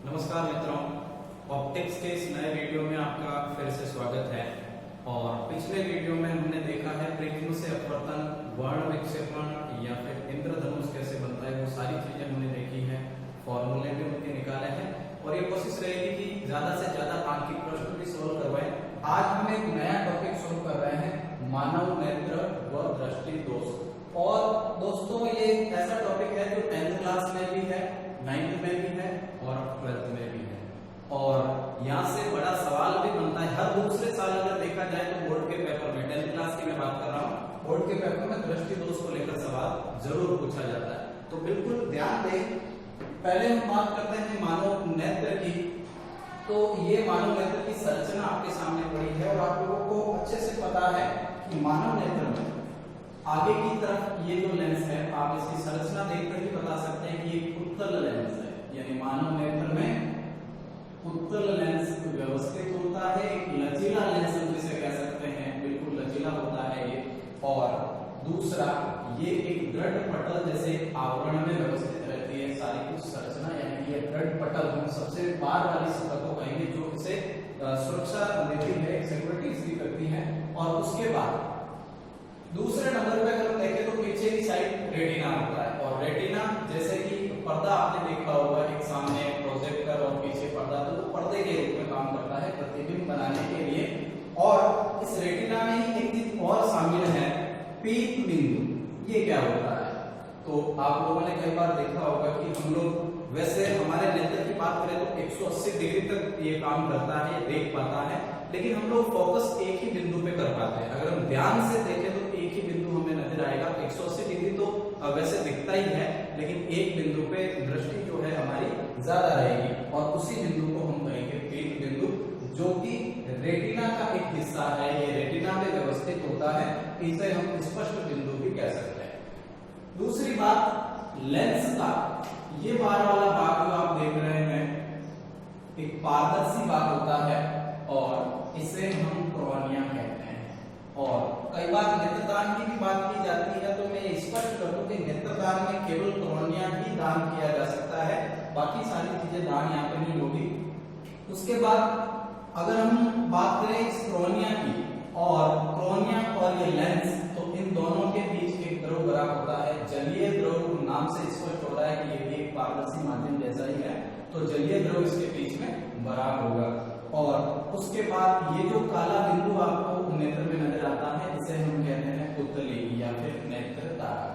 नमस्कार मित्रों, ऑप्टिक्स के इस नए वीडियो में आपका फिर से स्वागत है। और पिछले वीडियो में हमने देखा है प्रिज्म से अपवर्तन, वर्ण विक्षेपण या फिर इंद्रधनुष कैसे बनता है, वो सारी चीजें हमने देखी हैं, फॉर्मूले भी उनके निकाले हैं और ये कोशिश रहेगी कि ज्यादा से ज्यादा आंकिक प्रश्न भी सोल्व करवाएं। आज हम एक नया टॉपिक शुरू कर रहे हैं, मानव नेत्र व दृष्टि दोष। और दोस्तों ये ऐसा टॉपिक है जो 10th क्लास में भी है, 9th में भी है और 12th में भी है। और यहाँ से बड़ा सवाल भी बनता है हर दूसरे साल। अगर देखा जाए तो बोर्ड के पेपर में 10th क्लास की मैं बात कर रहा हूँ, बोर्ड के पेपर में दृष्टि दोष को लेकर सवाल जरूर पूछा जाता है। तो बिल्कुल ध्यान दें। पहले हम बात करते हैं मानव नेत्र की। तो ये मानव नेत्र की संरचना आपके सामने पड़ी है और आप लोगों को अच्छे से पता है कि मानव नेत्र में आगे की तरफ ये जो लेंस है, आप इसकी संरचना देखकर ही बता सकते हैं कि ये उत्तल लेंस है। यानी मानव नेत्र में उत्तल लेंस व्यवस्थित होता है, एक लचीला लेंस हम जिसे कह सकते हैं, बिल्कुल लचीला होता है ये। और दूसरा, ये एक दृढ़ पटल जैसे आवरण में व्यवस्थित रहती है सारी कुछ संरचना। यानी ये दृढ़ पटल हम सबसे बाहर वाली सतह को कहेंगे जो इसे सुरक्षा देती है, सिक्योरिटी इसकी करती है। और उसके बाद दूसरे नंबर पे अगर देखें तो पीछे की साइड रेटिना होता है। और रेटिना जैसे कि पर्दा आपने देखा होगा, एक सामने प्रोजेक्टर और पीछे पर्दा, तो वो पर्दे के रूप में काम करता है प्रतिबिंब बनाने के लिए। और इस रेटिना में ही एक चीज और शामिल है, पीत बिंदु। ये क्या होता है? तो आप लोगों ने कई बार देखा होगा कि हम लोग वैसे हमारे नेत्र की बात करें तो 180 डिग्री तक ये काम करता है, देख पाता है, लेकिन हम लोग फोकस एक ही बिंदु पे कर पाते हैं। अगर हम ध्यान से देखें तो एक ही बिंदु हमें नजर आएगा। 180 डिग्री तो वैसे दिखता ही है, लेकिन एक बिंदु पे दृष्टि जो है हमारी ज्यादा रहेगी और उसी बिंदु को हम कहेंगे पीत बिंदु, जो कि रेटिना का एक हिस्सा है। ये रेटिना में व्यवस्थित होता है, इसे हम स्पष्ट बिंदु भी कह सकते हैं। दूसरी बात, लेंस का ये बाहर वाला भाग जो आप देख रहे हैं एक पारदर्शी भाग होता है और इसे हम कॉर्निया कहते हैं। और कई बार नेत्रदान की भी बात की जाती है, तो मैं स्पष्ट कर दूं कि नेत्रदान में केवल कॉर्निया ही दान किया जा सकता है, बाकी सारी चीजें दान यहाँ पे नहीं होगी। उसके बाद अगर हम बात करें इस कॉर्निया की और कॉर्निया और ये लेंस, तो इन दोनों के बीच एक द्रव भरा होता है, जलीय द्रव। नाम से स्पष्ट हो रहा है कि ये भी एक पारदर्शी माध्यम जैसा ही है, तो जलीय द्रव इसके बीच में भरा होगा। और उसके बाद ये जो काला बिंदु आपको नेत्र में नजर आता है, इसे हम कहते हैं पुतली या फिर नेत्र तारा।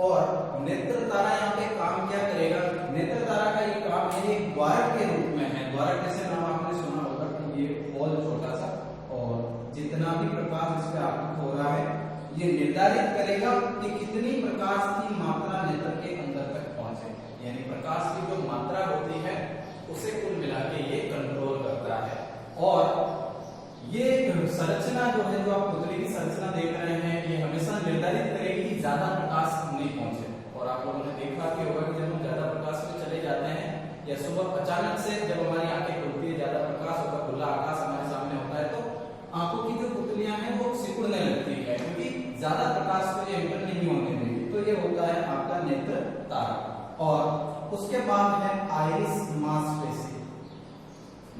और नेत्र तारा यहाँ पे काम क्या करेगा? नेत्र तारा का ये काम है, एक द्वारक के रूप में है। द्वारक जैसे नाम आपने सुना होगा कि ये होल छोटा सा, और जितना भी प्रकाश इस पे आपको हो रहा है, ये निर्धारित करेगा कि कितनी प्रकाश की मात्रा नेत्र के अंदर तक पहुंचे। यानी प्रकाश की जो मात्रा होती है उसे कुल मिला के ये कंट्रोल करता है। और ये संरचना जो है, जो आप पुतली की संरचना देख रहे हैं, ये हमेशा निर्धारित करेगी कि ज्यादा प्रकाश नहीं पहुंचे। और आप लोगों ने देखा कि होगा कि जब हम ज्यादा प्रकाश में चले जाते हैं या सुबह अचानक से जब हमारी आंखें खुलती है, ज्यादा प्रकाश होगा, खुला आकाश हमारे सामने होता है, तो आंखों की जो पुतलियां हैं वो सिकुड़ने लगती है, क्योंकि ज्यादा प्रकाश को ये एंटर नहीं होने देगी। तो ये होता है आपका नेत्र तारा। और उसके बाद है आइरिस मांसपेशी।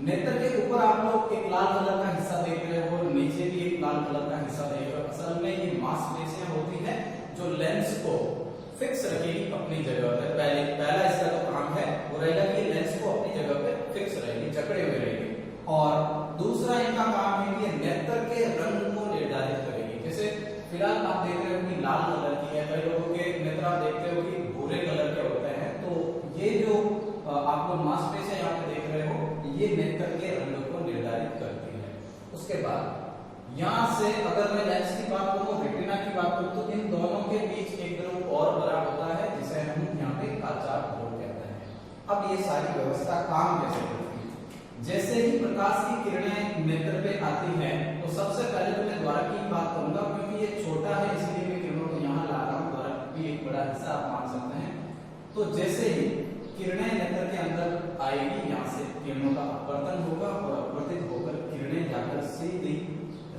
नेत्र के ऊपर आप लोग एक लाल कलर का हिस्सा देख रहे हो, नीचे भी एक लाल कलर का हिस्सा देख रहे हो। असल में ये मांसपेशियां होती हैं जो लेंस को फिक्स रखेगी अपनी जगह पे। पहला इसका जो काम है वो रहेगा कि लेंस को अपनी जगह पे फिक्स रहेगी, जकड़े हुए रहेगी। और दूसरा इनका काम है कि नेत्र के रंग को निर्धारित करेगी। जैसे फिलहाल आप देख रहे हो कि लाल कलर की है, कई लोगों के नेत्र आप देखते हो कि भूरे कलर के होते हैं। तो ये जो आप लोग मांसपेशियां यहाँ पे देख रहे हो, ये नेत्र के रंग को निर्धारित करती है। उसके बाद यहाँ से अगर मैं लेंस की बात करूँ, रेटिना की बात करूँ, तो इन दोनों के बीच एक द्रव और बड़ा होता है जिसे हम यहाँ पे काचा ध्रुव कहते हैं। अब ये सारी व्यवस्था काम कैसे करती है? जैसे ही प्रकाश की किरणें नेत्र पे आती हैं, तो सबसे पहले तो मैं द्वारक की बात करूंगा, क्योंकि ये छोटा है इसलिए मैं किरणों को यहाँ ला रहा हूँ। द्वारक भी एक बड़ा हिस्सा आप मान सकते हैं। तो जैसे ही किरणें नेत्र के अंदर आएगी, यहाँ से किरणों का अपवर्तन होगा और अपवर्तित होकर किरणें जाकर सीधी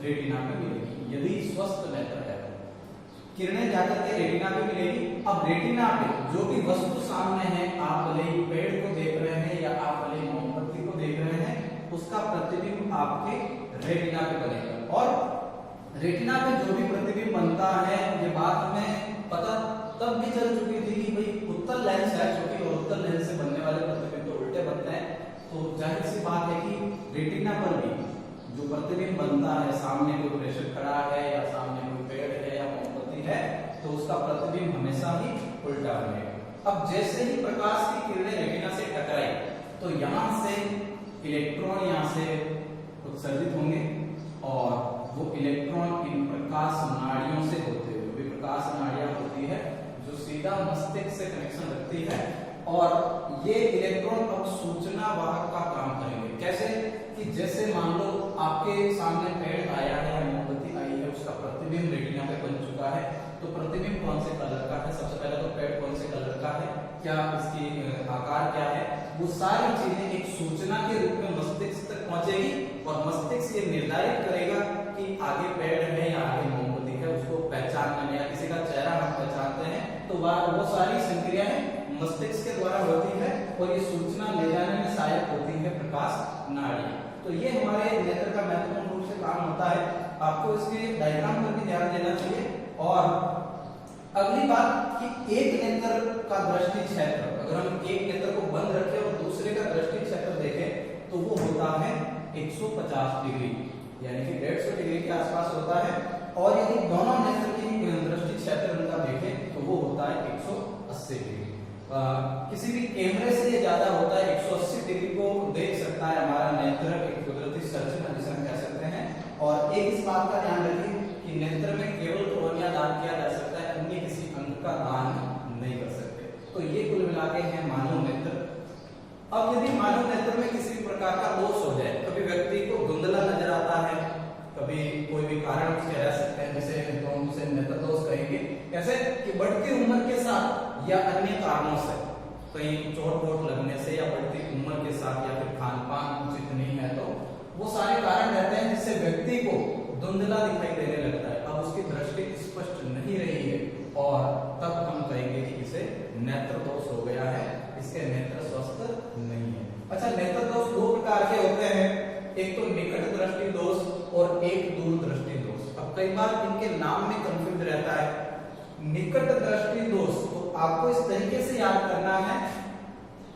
रेटिना में मिलेगी। यदि स्वस्थ नेत्र है, किरणें जाकर के रेटिना पे मिलेगी। अब रेटिना पे जो भी वस्तु सामने है, आप भले ही पेड़ को देख रहे हैं या आप भले ही रेटिना में जो भी प्रतिबिंब बनता है, ये बात हमें पता तब भी चल चुकी थी कि भाई उत्तल लेंस है, जो कि अवतल लेंस से बनने वाले प्रतिबिंब तो उल्टे बनते हैं। तो जाहिर सी बात है कि रेटिना पर भी जो प्रतिबिंब बनता है, सामने कोई प्रेशर खड़ा है या सामने कोई पेड़ है या मोमबत्ती है, तो उसका प्रतिबिंब हमेशा ही उल्टा बनेगा। अब जैसे ही प्रकाश की किरणें रेटिना से टकराई, तो यहाँ से इलेक्ट्रॉन यहाँ से उत्सर्जित होंगे और वो इलेक्ट्रॉन इन प्रकाश नाड़ियों से होते हुए, भी प्रकाश नाड़ियां होती है जो सीधा मस्तिष्क से कनेक्शन रखती है, और ये इलेक्ट्रॉन अब सूचना वाहक का काम करेंगे। कैसे कि जैसे मान लो आपके सामने पेड़ आया है या मोमबत्ती आई है, उसका प्रतिबिंब रेटिना पे बन चुका है, तो प्रतिबिंब कौन से कलर का है, सबसे पहले तो पेड़ कौन से कलर का है, क्या इसकी आकार क्या है, वो सारी चीजें एक सूचना के रूप में मस्तिष्क तक पहुंचेगी और मस्तिष्क ये निर्धारित करेगा कि आगे पेड़ है या आगे मोमबत्ती है। उसको पहचानने में या किसी का चेहरा हम पहचानते हैं तो वो सारी संक्रियाएं मस्तिष्क के द्वारा होती है और ये सूचना ले जाने में सहायक होती है प्रकाश नाड़ी। तो ये हमारे नेत्र का महत्वपूर्ण रूप से काम होता है। आपको इसके डायग्राम पर भी ध्यान देना चाहिए। और अगली बात कि एक नेत्र का दृष्टि क्षेत्र, अगर हम एक नेत्र को बंद रखें और दूसरे का दृष्टि क्षेत्र देखें तो वो होता है 150 डिग्री, यानी कि 150 डिग्री के आसपास होता है। और यदि दोनों नेत्र की दृष्टि क्षेत्र उनका देखें तो वो होता है 180 डिग्री। किसी भी कैमरे से ज्यादा होता है, 180 डिग्री को देख सकता है हमारा नेत्र, एक कुदरती संरचना जिसे हम कह सकते हैं। और एक इस बात का ध्यान रखिए कि नेत्र में केवल कोर्निया दान किया जा सकता है, अन्य किसी अंग का दान नहीं कर सकते। तो ये कुल मिला के है मानव नेत्र। अब यदि मानव नेत्र में किसी प्रकार का दोष हो जाए, कभी व्यक्ति को धुंधला नजर आता है, कभी कोई भी कारण उसके रह सकते हैं, जिसे हम उसे नेत्र दोष कहेंगे। कैसे कि बढ़ती उम्र के साथ या अन्य कारणों से, कहीं चोट वोट लगने से या बढ़ती उम्र के साथ या फिर खान पान उचित नहीं है, तो वो सारे कारण रहते हैं जिससे व्यक्ति को धुंधला दिखाई देने लगता है। अब उसकी दृष्टि स्पष्ट नहीं रही है और तब हम कहेंगे कि इसे नेत्र दोष हो गया है, इसके नेत्र स्वस्थ नहीं है। अच्छा, नेत्र दोष दो प्रकार के होते हैं, एक तो निकट दृष्टि दोष और एक दूर दृष्टि दोष। अब कई बार इनके नाम में कंफ्यूज रहता है। निकट दृष्टि दोष तो आपको इस तरीके से याद करना है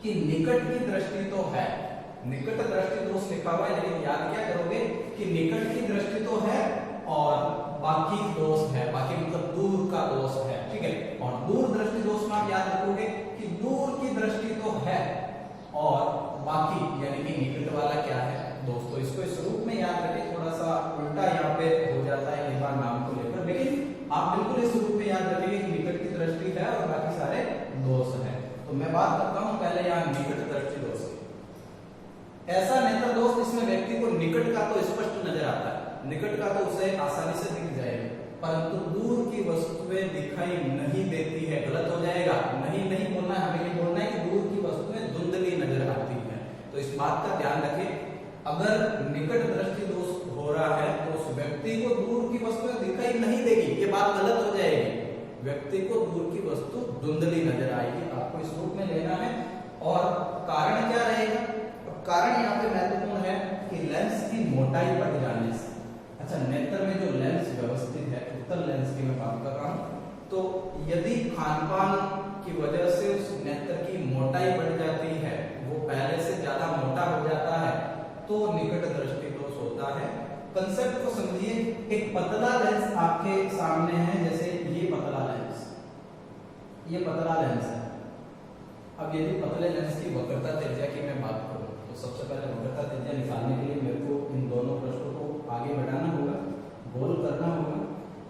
कि निकट की दृष्टि तो है, निकट दृष्टि दोष लिखा हुआ है, लेकिन याद क्या करोगे कि निकट की दृष्टि तो है और बाकी दोष है, बाकी मतलब दूर का दोष है, ठीक है। और दूर दृष्टि दोष में आप याद रखोगे कि दूर की दृष्टि तो है और बाकी यानी कि निकट वाला क्या है दोस्तों। इसको इस रूप में याद रखें, थोड़ा सा उल्टा यहाँ पे हो जाता है कई बार नाम को लेकर, लेकिन आप बिल्कुल इस रूप में याद रखेंगे कि निकट की दृष्टि है और बाकी सारे दोष है। तो मैं बात करता हूँ पहले यहाँ निकट दृष्टि दोष। ऐसा नेत्र दोष जिसमें व्यक्ति को निकट का तो स्पष्ट नजर आता है, निकट का तो उसे आसानी से दिख जाएगा, परंतु दूर की वस्तुएं दिखाई नहीं देती है, गलत हो जाएगा। नहीं बोलना है, हमें ये बोलना है कि दूर की वस्तुएं धुंधली नजर आती है। तो इस बात का ध्यान रखें, अगर निकट दृष्टि दोष हो रहा है तो उस व्यक्ति को दूर की वस्तुएं दिखाई नहीं देगी, ये बात गलत हो जाएगी। व्यक्ति को दूर की वस्तु धुंधली नजर आएगी, आपको इस रूप में लेना है। और कारण क्या रहेगा? कारण यहाँ पे महत्वपूर्ण है कि लेंस की मोटाई बढ़ जाने से। अच्छा, नेत्र में जो लेंस व्यवस्थित है, उत्तल लेंस की मैं बात कर रहा हूँ, तो यदि खान पान की वजह से उस नेत्र की मोटाई बढ़ जाती है, वो पहले से ज्यादा मोटा हो जाता है, तो निकट दृष्टि दोष होता है। कंसेप्ट को समझिए, एक पतला लेंस आपके सामने है, जैसे ये पतला लेंस, ये पतला लेंस है। अब यदि पतले लेंस की वक्रता त्रिज्या की मैं बात करूं तो सबसे पहले वक्रता त्रिज्या निकालने के लिए मेरे को इन दोनों पृष्ठों को आगे बढ़ाना होगा, गोल करना होगा।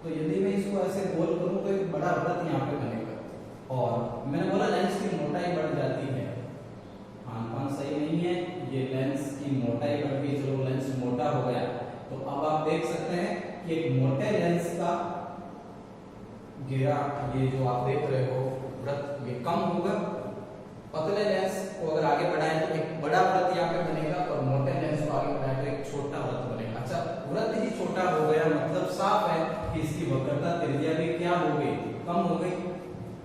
तो यदि मैं इसको ऐसे गोल करूं तो एक बड़ा वृत्त यहाँ पे बनेगा। और मैंने बोला लेंस की मोटाई बढ़ जाती है, खान-पान सही नहीं है, ये लेंस की मोटाई बढ़ गई, चलो लेंस मोटा हो गया। तो अब आप देख सकते हैं कि एक मोटे लेंस का घेरा, ये जो आप देख रहे हो वृत्त, ये कम होगा। पतले लेंस को अगर आगे बढ़ाएं तो एक बड़ा वृत्त यहाँ पे बनेगा और मोटे लेंस को आगे बढ़ाएं तो एक छोटा वृत्त बनेगा। अच्छा, वृत्त ही छोटा हो गया, मतलब साफ है कि इसकी वक्रता त्रिज्या भी क्या हो गई? कम हो गई।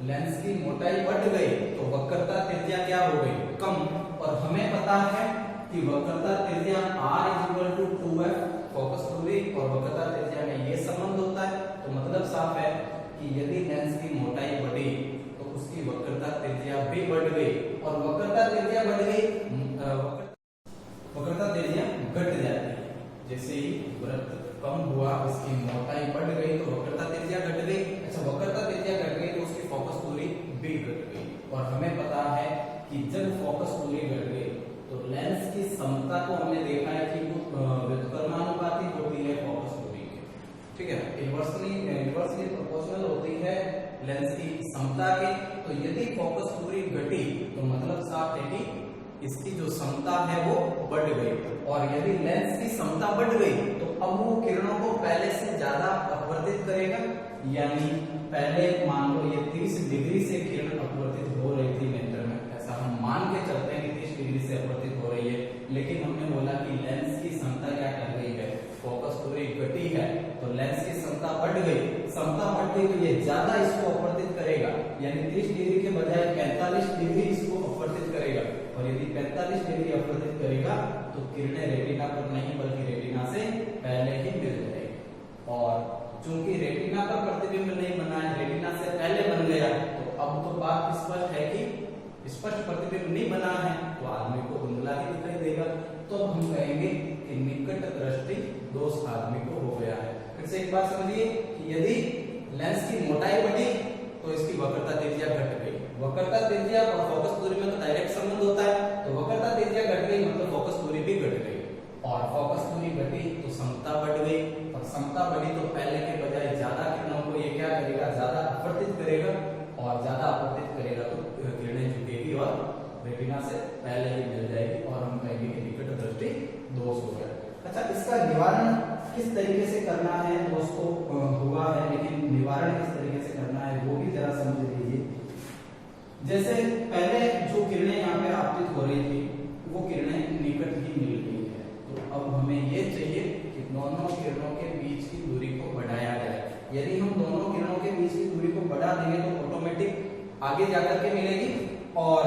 लेंस की मोटाई बढ़ गई तो वक्रता त्रिज्या क्या हो गई? कम। और हमें पता है कि वक्रता त्रिज्या r = 2f फोकस दूरी और वक्रता त्रिज्या में ये संबंध होता है, तो मतलब साफ है कि यदि लेंस की मोटाई बढ़ी तो उसकी वक्रता त्रिज्या भी बढ़ गई, और वक्रता त्रिज्या बढ़ गई, वक्रता त्रिज्या घट जाती है। जैसे ही वृत्त कम हुआ, इसकी मोटाई बढ़ गई तो वक्रता त्रिज्या घट गई। अच्छा, वक्रता त्रिज्या घट गई तो उसकी फोकस दूरी भी घट गई, और हमें पता है कि जब फोकस दूरी घट गई तो लेंस की समता को हमने देखा है कि वो व्युत्क्रमानुपाती होती है फोकस दूरी के, ठीक है, इनवर्सली प्रोपोर्शनल होती है लेंस की समता के। तो यदि फोकस दूरी घटी तो मतलब साफ है कि इसकी जो समता है वो बढ़ गई, और यदि लेंस की समता बढ़ गई तो अब वो किरणों को पहले से ज्यादा अपवर्तित करेगा। यानी पहले मान लो ये 30 डिग्री से किरण अपवर्तित हो रही थी नेत्र में, ऐसा हम मान के चलते हैं कि 30 डिग्री से अपवर्तित हो रही है, लेकिन हमने बोला कि लेंस की समता क्या कर गई है, फोकस दूरी घटी है, तो लेंस की समता बढ़ गई। समता बढ़ गई तो ये ज्यादा इसको अपवर्तित करेगा, यानी 30 डिग्री के बजाय 45 डिग्री इसको अपवर्तित करेगा, और यदि 45 डिग्री अपवर्तित करेगा तो किरणें रेटिना पर नहीं बल्कि रेटिना से पहले ही मिल जाएगी। और चूंकि रेटिना पर प्रतिबिंब नहीं बना है, रेटिना से पहले बन गया, तो अब तो बात स्पष्ट है कि स्पष्ट प्रतिबिंब नहीं बना है तो आदमी को धुंधला ही दिखाई देगा। तो हम कहेंगे कि निकट दृष्टि दोष आदमी को हो गया है। फिर से एक बात समझिए कि यदि लेंस की मोटाई बढ़ी तो इसकी वक्रता त्रिज्या घट गई। वक्रता त्रिज्या और फोकस दूरी में तो डायरेक्ट संबंध होता है, तो वक्रता त्रिज्या घट गई मतलब फोकस दूरी भी घट गई, और फोकस दूरी घटी तो समता बढ़ गई, और समता बढ़ी तो पहले के बजाय ज्यादा किरणों को ये क्या करेगा, ज्यादा अपवर्तित करेगा, और ज्यादा अपवर्तित करेगा तो किरणें झुकेगी और रेटिना से पहले ही मिल जाएगी, और हम कहेंगे कि निकट दृष्टि दोष हो गया। अच्छा, इसका निवारण किस तरीके से करना है, दोष तो हुआ है, लेकिन निवारण किस तरीके से करना है वो भी जरा समझ लीजिए। जैसे पहले जो किरणें यहाँ पे आपतित हो रही थी वो किरणें निकट ही मिल गई है, तो अब हमें ये चाहिए कि दोनों किरणों के बीच की दूरी को बढ़ाया जाए। यदि हम दोनों किरणों के बीच की दूरी को बढ़ा देंगे तो ऑटोमेटिक आगे जाकर के मिलेगी, और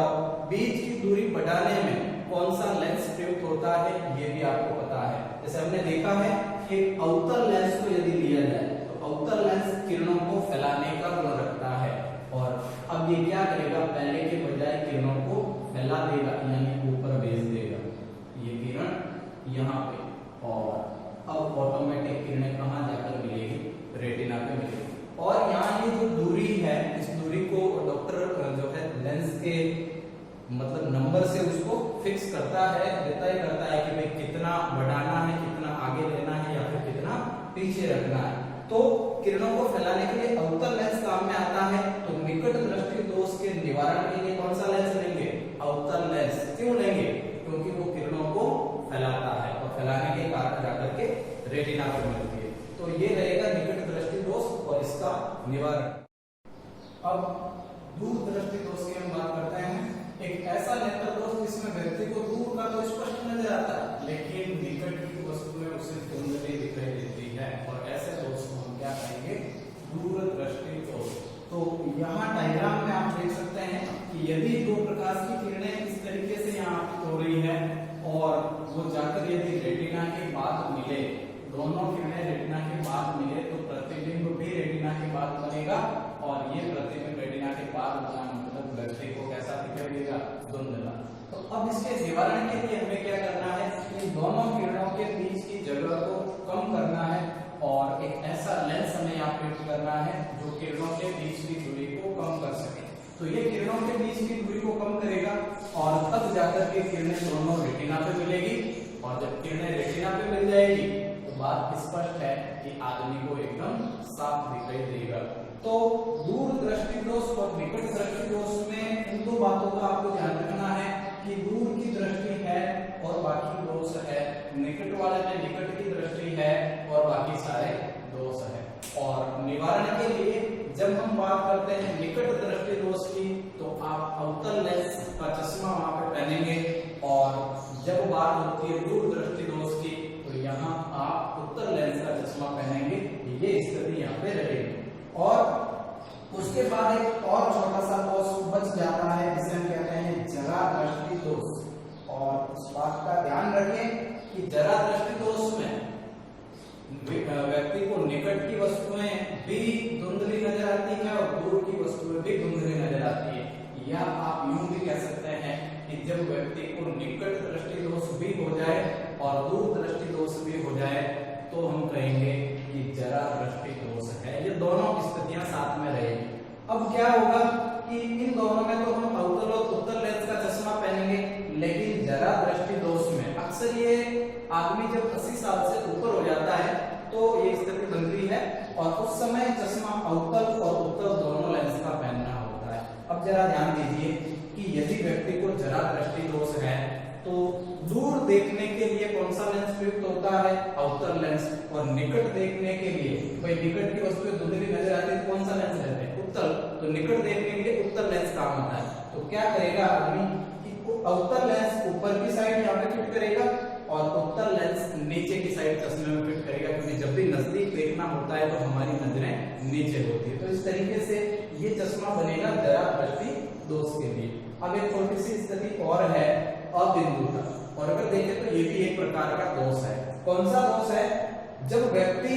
बीच की दूरी बढ़ाने में कौन सा लेंस प्रयुक्त होता है ये भी आपको पता है। जैसे हमने देखा है कि अवतल लेंस को यदि लिया जाए तो अवतल लेंस किरणों को फैलाने का गुण रखता है, और अब ये क्या करेगा, पहले के बजाय किरणों को फैला देगा, यानी ऊपर भेज देगा ये किरण यहाँ पे, और अब ऑटोमेटिक किरणें कहाँ जाकर मिलेगी, रेटिना पे मिलेगी। और यहाँ ये जो दूरी है, इस दूरी को डॉक्टर जो है लेंस के मतलब नंबर से उसको फिक्स करता है, तय करता है कि भाई कितना बढ़ाना है, कितना आगे लेना है या फिर कितना पीछे रखना है। तो किरणों को फैलाने के लिए अवतल लेंस काम में आता है, तो निकट दृष्टि दोष के निवारण के लिए कौन सा लेंस लेंगे, अवतल लेंस। क्यों लेंगे, क्योंकि वो किरणों को फैलाता है, और फैलाने के कारण जाकर के रेटिना पर मिलती है। तो ये रहेगा निकट दृष्टि दोष और इसका निवारण। अब दूर दृष्टि दोष की हम बात करते हैं। एक ऐसा नेत्र दोष जिसमें व्यक्ति को दूर का तो स्पष्ट नजर आता है, लेकिन निकट की वस्तुएं उसे धुंधली दिखाई देती है, और ऐसे दोष को हम क्या कहेंगे, दूर दृष्टि दोष। तो यहाँ डायग्राम में आप देख सकते हैं कि यदि दो प्रकाश की किरणें इस तरीके से यहाँ हो रही है, और वो जाकर यदि रेटिना के बाद मिले, दोनों किरणें रेटिना के बाद मिले, तो प्रतिबिंब भी रेटिना के बाद बनेगा, और ये प्रतिबिंब रेटिना के बाद बना मतलब व्यक्ति को कैसा दिखाई देगा, धुंधला। तो अब इसके निवारण के लिए हमें क्या करना है, इन दोनों किरणों के बीच की जगह को कम करना है, और एक ऐसा लेंस हमें यहाँ प्रयुक्त करना है जो किरणों के बीच की दूरी को कम कर सके। तो ये किरणों के बीच की दूरी को कम करेगा, और तब जाकर के किरणें दोनों रेटिना पे मिलेगी, और जब किरणें रेटिना पे मिल जाएगी तो बात स्पष्ट है कि आदमी को एकदम साफ दिखाई देगा। तो दूर दृष्टि दोष और निकट दृष्टि दोष में इन दो बातों का आपको ध्यान रखना है कि दूर की दृष्टि है और बाकी दोष है, निकट वाले में निकट की दृष्टि है और बाकी सारे दोष है। और निवारण के लिए जब हम बात करते हैं निकट दृष्टि दोष की, तो आप अवतल लेंस का चश्मा वहां पर पहनेंगे, और जब बात होती है दूर दृष्टि दोष की तो यहाँ आप उत्तल लेंस का चश्मा पहनेंगे। ये स्थिति यहाँ पे रहेगी। और उसके बाद एक और छोटा सा दोष बच जाता है जिसे हम कहते हैं जरा दृष्टि दोष। और इस बात का ध्यान रखें कि जरा दृष्टि दोष में व्यक्ति को निकट की वस्तुएं भी धुंधली नजर आती है और दूर की वस्तुएं भी धुंधली नजर आती है, या आप यूं भी कह सकते हैं कि जब व्यक्ति को निकट दृष्टि दोष भी हो जाए और दूर दृष्टि दोष भी हो जाए तो हम कहेंगे कि जरा दृष्टि दोष है। ये दोनों स्थितियां साथ में रहेगी। अब क्या होगा कि इन दोनों में तो हम अवतल और उत्तल लेंस का चश्मा पहनेंगे, लेकिन जरा दृष्टि दोष में अक्सर ये आदमी जब 80 साल से ऊपर हो जाता है तो ये स्थिति बनती है और उस समय चश्मा अवतल और उत्तल दोनों लेंस का पहनना होता है। अब जरा ध्यान दीजिए कि यदि व्यक्ति को जरा दृष्टि दोष है तो दूर देखने के लिए कौन सा लेंस प्रयुक्त होता है? अवतल लेंस। और निकट देखने के लिए, भाई निकट की वस्तुएं धुंधली नजर आती है, कौन सा लेंस लेते हैं? उत्तल। तो निकट देखने के लिए उत्तल लेंस काम आता है। तो क्या करेगा आदमी कि अवतल लेंस ऊपर की साइड यहाँ पे फिट करेगा और उत्तल लेंस नीचे की साइड चश्मे में फिट करेगा, क्योंकि जब भी नजदीक देखना होता है तो हमारी नजरें नीचे होती है। तो इस तरीके से ये चश्मा बनेगा जरा दृष्टि दोष के लिए। अब एक छोटी सी स्थिति और है, अबिंदुता। और अगर देखें तो ये भी एक प्रकार का दोष है। कौन सा दोष है? जब व्यक्ति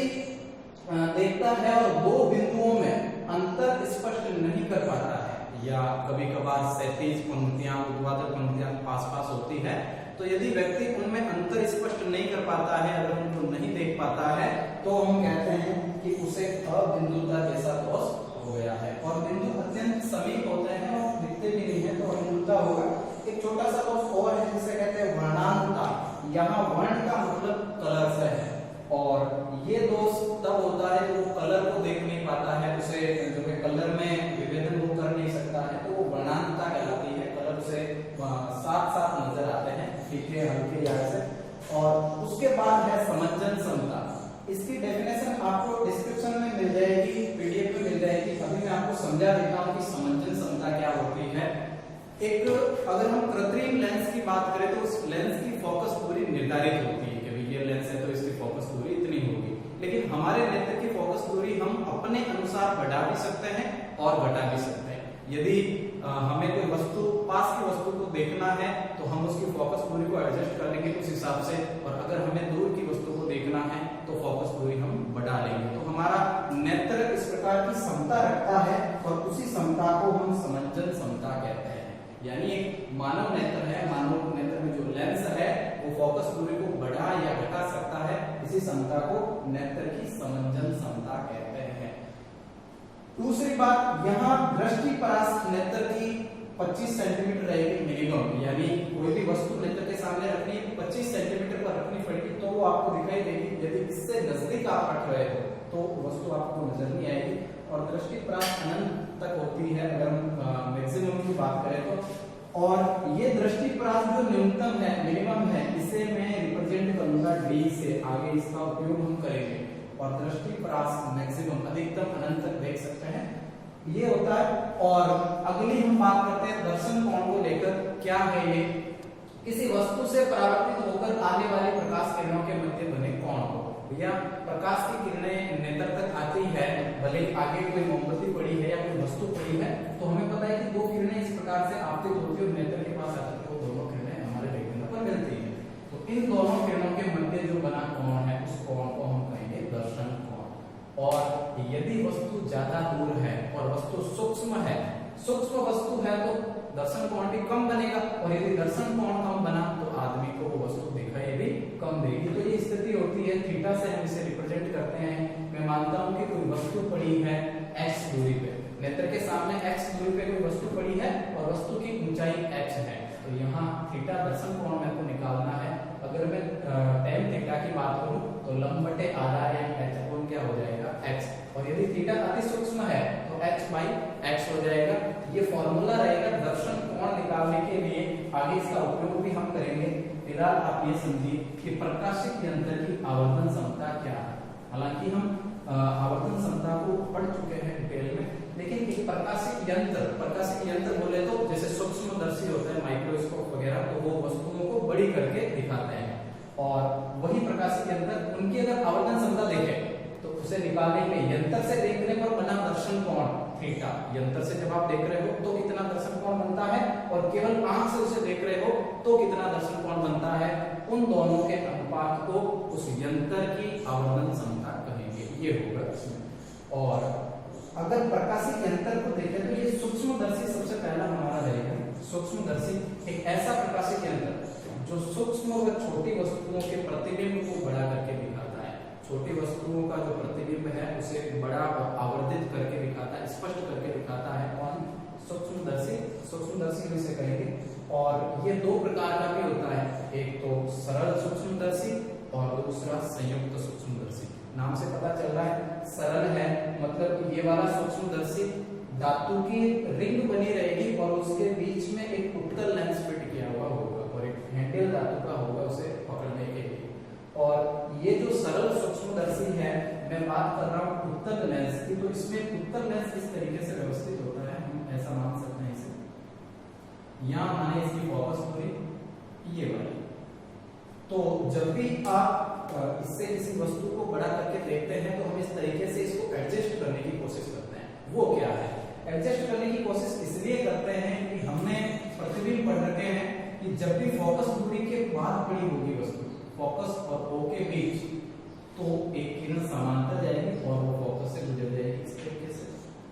देखता है और दो बिंदुओं में अंतर स्पष्ट नहीं कर पाता है, या कभी कभार क्षैतिज पंक्तियां ऊर्ध्वाधर पंक्तियां पास होती है, तो यदि व्यक्ति उनमें अंतर स्पष्ट नहीं कर पाता है, अगर उनको नहीं देख पाता है, तो हम कहते हैं कि उसे अबिंदुता जैसा दोष हो गया है। और बिंदु अत्यंत समीप होते हैं और दिखते भी नहीं है तो अबिंदुता होगा। एक छोटा सा दोष और है जिसे कहते हैं वर्णांतता। यहाँ वर्ण का मतलब कलर से है और ये दोष तब होता है जब वो कलर को देख नहीं पाता है, उसे जो है कलर में विभेदन वो कर नहीं सकता है, तो वो वर्णांतता कहलाती है। कलर से साथ साथ नजर आते हैं, फीके हल्के या ऐसे। और उसके बाद है समंजन क्षमता। इसकी डेफिनेशन आपको डिस्क्रिप्शन में मिल जाएगी, पीडीएफ में मिल जाएगी। अभी मैं आपको समझा देता हूँ कि समंजन क्षमता क्या होती है। एक अगर हम कृत्रिम लेंस की बात करें तो उस लेंस की फोकस दूरी निर्धारित होती है कि भाई ये लेंस है तो इसकी फोकस दूरी इतनी होगी, लेकिन हमारे नेत्र की फोकस दूरी हम अपने अनुसार बढ़ा भी सकते हैं और घटा भी सकते हैं। यदि हमें कोई वस्तु, पास की वस्तु को देखना है तो हम उसकी फोकस दूरी को एडजस्ट कर लेंगे उस हिसाब से, और अगर हमें दूर की वस्तु को देखना है तो फोकस दूरी हम बढ़ा लेंगे। तो हमारा नेत्र इस प्रकार की क्षमता रखता है और उसी क्षमता को हम समंजन क्षमता कहते हैं। यानी एक मानव नेत्र है, मानव नेत्र में जो लेंस है वो फोकस दूरी को बढ़ा या घटा सकता है, इसी क्षमता को नेत्र की समंजन क्षमता कहते हैं। दूसरी बात, यहाँ दृष्टि परास नेत्र की 25 सेंटीमीटर रहेगी मिनिमम, यानी कोई भी वस्तु नेत्र के सामने रखनी है 25 सेंटीमीटर पर रखनी पड़ेगी तो वो आपको दिखाई देगी। यदि इससे नजदीक आप रख रहे हो तो वस्तु आपको नजर नहीं आएगी। और दृष्टि परास अनंत तक होती है अगर हम मैक्सिमम की बात करें तो। और ये दृष्टि परास जो न्यूनतम है, मिनिमम है, इसे मैं रिप्रेजेंट करूंगा डी से, आगे इसका उपयोग हम करेंगे। और दृष्टि परास मैक्सिमम, अधिकतम अनंत तक देख सकते हैं, ये होता है। और अगली हम बात करते हैं दर्शन कोण को लेकर। क्या है ये? किसी वस्तु से परावर्तित होकर आने वाले प्रकाश किरणों के मध्य बने कोण को। भैया प्रकाश की किरणें नेत्र तक आती है, भले आगे कोई मोमबत्ती पड़ी है या कोई वस्तु पड़ी है, तो हमें पता है कि वो किरणें इस प्रकार से आपतित होती है और नेत्र के पास आती है, तो दोनों किरणें हमारे रेटिना पर मिलती है। तो इन दोनों किरणों के मध्य जो बना कोण है उस कोण को हम कहेंगे दर्शन कोण। और यदि वस्तु ज्यादा दूर है और वस्तु सूक्ष्म है, सूक्ष्म वस्तु है तो दर्शन कोण भी कम बनेगा, और यदि दर्शन कोण कम बना तो आदमी को वो वस्तु दिखाई भी कम देगी। तो ये स्थिति होती है, थीटा से हम इसे रिप्रेजेंट करते हैं। मैं मानता हूं कि कोई वस्तु पड़ी है x दूरी पे, नेत्र के सामने x दूरी पे कोई वस्तु पड़ी है और वस्तु की ऊंचाई h है, तो यहाँ थीटा दर्शन कोण मेरे को निकालना है। अगर मैं tan थीटा की बात करूं तो लंब बटे आधा या h कोण क्या हो जाएगा x, और यदि थीटा अति सूक्ष्म है तो h बाई x हो जाएगा। ये फॉर्मूला रहेगा दर्शन कोण निकालने के लिए, आगे इसका उपयोग भी हम करेंगे। फिलहाल आप ये समझिए कि प्रकाशिक यंत्र की आवर्धन क्षमता क्या है। हालांकि हम आवर्धन क्षमता को पढ़ चुके हैं डिटेल में, लेकिन एक प्रकाशिक यंत्र बोले तो जैसे सूक्ष्मदर्शी होता है, माइक्रोस्कोप वगैरह, तो वो वस्तुओं को बड़ी करके दिखाते हैं। और वही प्रकाशिक यंत्र, उनकी अगर आवर्धन क्षमता देखें तो उसे निकालने में यंत्र से देखने पर बना दर्शन कोण थीटा, यंत्र से जब आप देख रहे हो तो कितना दर्शन कोण बनता है, और केवल आंख से उसे देख रहे हो तो कितना दर्शन कोण बनता है, उन दोनों के अनुपात को उस यंत्र की आवर्धन क्षमता कहेंगे, ये होगा इसमें। और अगर प्रकाशित यंत्र को देखें तो ये सूक्ष्मदर्शी सबसे पहला हमारा रहेगा। सूक्ष्मदर्शी एक ऐसा प्रकाशित यंत्र जो सूक्ष्म व छोटी वस्तुओं के प्रतिबिंब को बड़ा करके दिखाता है। छोटी वस्तुओं का जो प्रतिबिंब है उसे बड़ा और आवर्धित करके दिखाता है, स्पष्ट करके दिखाता है। और सूक्ष्मदर्शी इसे कहेंगे। और ये दो प्रकार का भी होता है, एक तो सरल सूक्ष्मदर्शी और दूसरा संयुक्त सूक्ष्मदर्शी। नाम से पता चल रहा है सरल है, मतलब ये वाला सूक्ष्मदर्शी धातु की रिंग बनी रहेगी और उसके बीच में एक उत्तल लेंस फिट किया हुआ होगा और एक हैंडल धातु का होगा उसे पकड़ने के लिए। और ये जो सरल सूक्ष्मदर्शी है, मैं बात कर रहा हूँ उत्तल लेंस की, तो इसमें उत्तल लेंस इस तरीके से व्यवस्थित होता है, हम ऐसा मान सकते हैं इसे। यहाँ माने इसकी फोकस पूरी ये वाली। तो जब भी आप इससे किसी वस्तु को बड़ा करके देखते हैं तो हम इस तरीके से इसको एडजस्ट करने की कोशिश करते हैं। वो क्या है, एडजस्ट करने की कोशिश इसलिए करते हैं कि हमने प्रतिबिंब पढ़ रखे हैं कि जब भी फोकस दूरी के बाद पड़ी होगी वस्तु, फोकस और ओ के बीच, तो एक किरण समांतर जाएगी और वो फोकस से गुजर जाएगी इस तरीके से,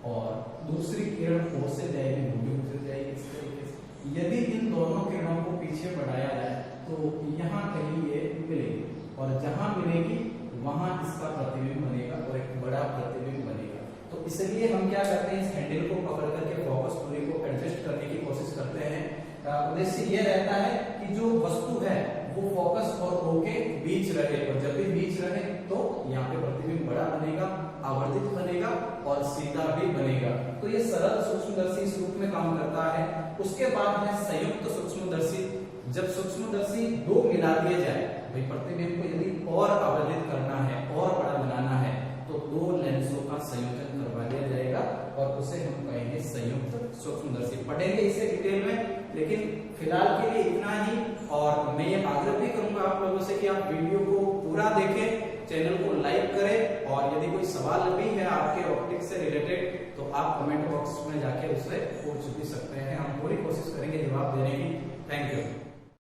और दूसरी किरण ओ से जाएगी, वो भी गुजर जाएगी इस तरीके से। यदि इन दोनों किरणों को पीछे बढ़ाया जाए तो यहाँ कहीं ये मिलेगी, और जहां मिलेगी वहां इसका प्रतिबिंब बनेगा और एक बड़ा प्रतिबिंब बनेगा। तो इसलिए हम क्या करते हैं, इस हैंडल को पकड़ करके फोकस दूरी को एडजस्ट करने की कोशिश करते हैं। उद्देश्य ये रहता है कि जो वस्तु है वो फोकस और ओ के बीच रहे, और जब भी बीच रहे तो यहाँ पे प्रतिबिंब बड़ा बनेगा, आवर्धित बनेगा और सीधा भी बनेगा। तो ये सरल सूक्ष्मदर्शी इस रूप में काम करता है। उसके बाद है संयुक्त सूक्ष्मदर्शी। जब सूक्ष्मदर्शी दो मिला दिए जाए, भाई प्रतिबिंब को यदि और आवर्धित करना है और बड़ा बनाना है तो दो लेंसों का संयोजन करवा दिया जाएगा और उसे हम कहेंगे संयुक्त सूक्ष्मदर्शी। पढ़ेंगे इसे डिटेल में, लेकिन फिलहाल के लिए इतना ही। और मैं ये आग्रह भी करूंगा आप लोगों से कि आप वीडियो को पूरा देखें, चैनल को लाइक करें, और यदि कोई सवाल भी है आपके ऑप्टिक्स से रिलेटेड तो आप कमेंट बॉक्स में जाके उससे पूछ भी सकते हैं। हम पूरी कोशिश करेंगे जवाब देने की। Thank you.